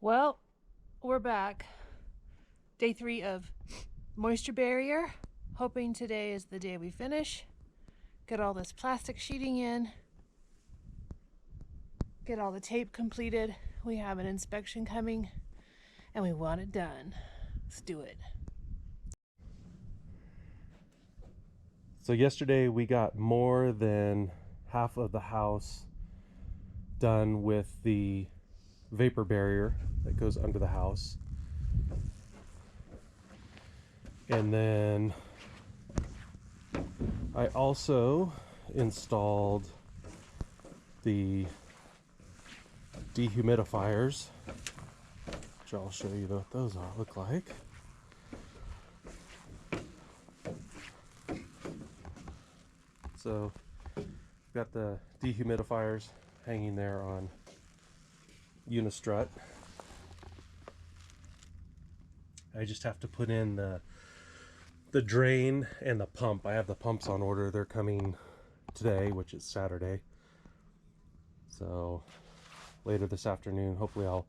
Well, we're back. Day 3 of moisture barrier. Hoping today is the day we finish. Get all this plastic sheeting in. Get all the tape completed. We have an inspection coming and we want it done. Let's do it. So yesterday we got more than half of the house done with the vapor barrier that goes under the house. And then I also installed the dehumidifiers, which I'll show you what those look like. So got the dehumidifiers hanging there on Unistrut. I just have to put in the drain and the pump. I have the pumps on order. They're coming today, which is Saturday. So later this afternoon, hopefully I'll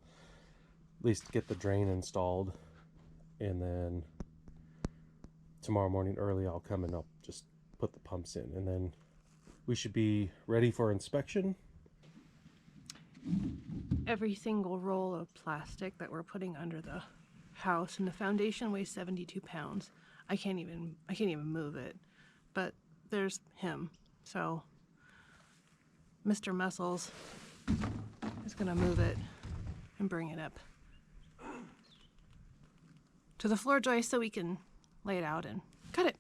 at least get the drain installed, and then tomorrow morning early I'll come and I'll just put the pumps in, and then we should be ready for inspection. Every single roll of plastic that we're putting under the house and the foundation weighs 72 pounds. I can't even move it, but there's him. So Mr. Muscles is gonna move it and bring it up to the floor joist so we can lay it out and cut it.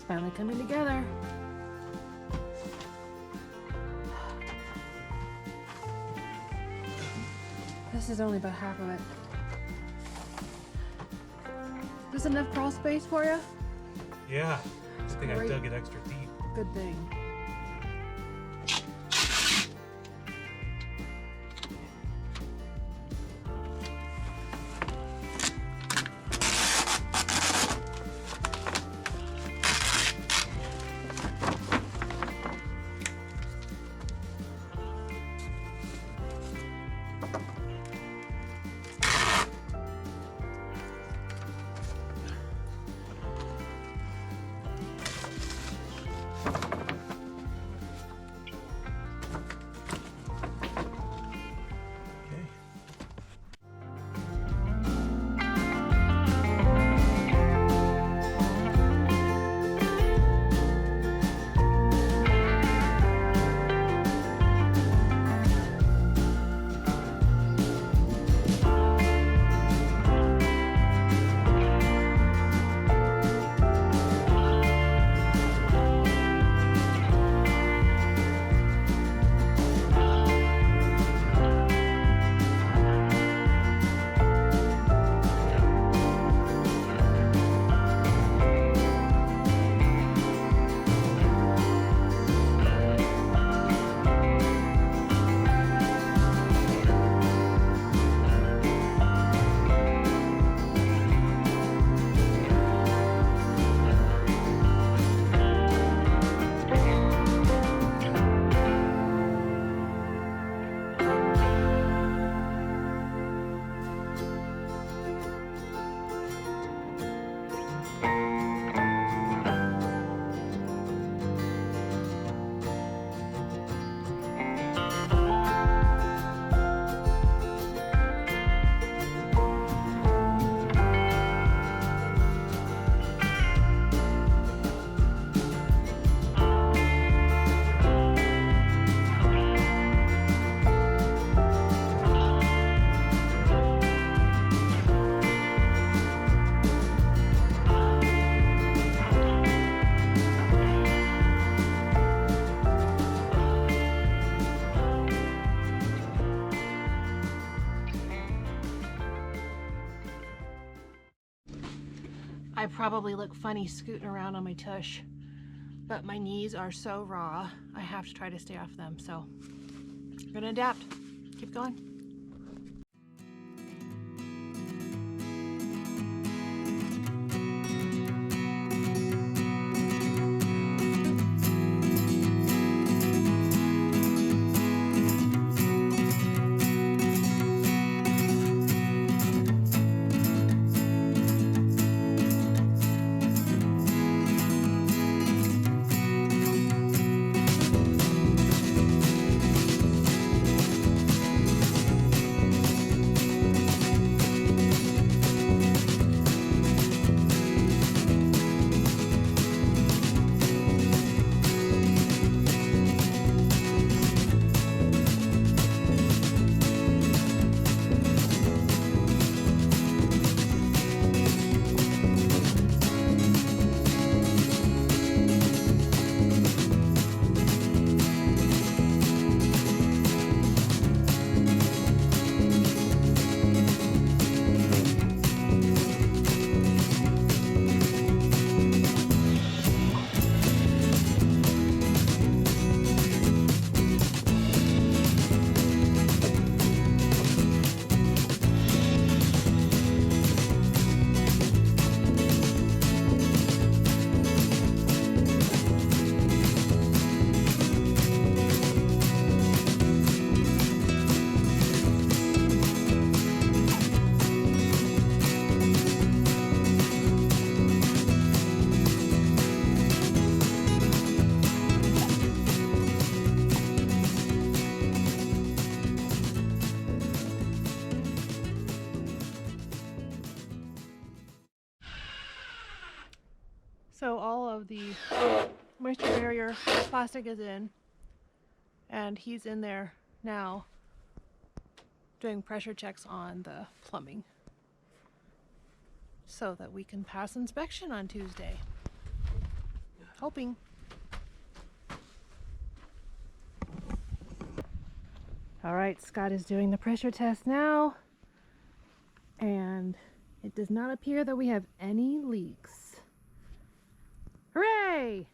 Finally coming together. This is only about half of it. Is this enough crawl space for you? Yeah, I think I Great. dug it extra deep. Good thing. I probably look funny scooting around on my tush, but my knees are so raw, I have to try to stay off them. So we're gonna adapt. Keep going. So all of the moisture barrier plastic is in, and he's in there now doing pressure checks on the plumbing so that we can pass inspection on Tuesday. Hoping. All right, Scott is doing the pressure test now, and it does not appear that we have any leaks. Hooray!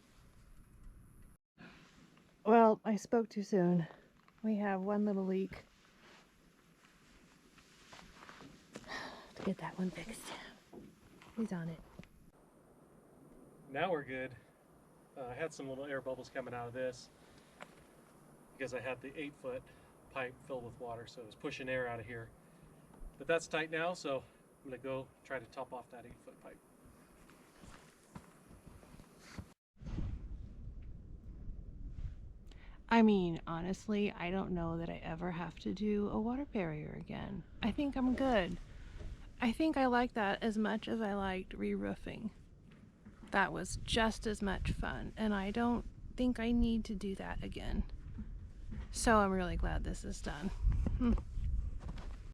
Well, I spoke too soon. We have one little leak. To get that one fixed. He's on it. Now we're good. I had some little air bubbles coming out of this because I had the 8-foot pipe filled with water, so it was pushing air out of here. But that's tight now, so I'm gonna go try to top off that 8-foot pipe. I mean, honestly, I don't know that I ever have to do a water barrier again. I think I'm good. I think I like that as much as I liked re-roofing. That was just as much fun, and I don't think I need to do that again. So I'm really glad this is done.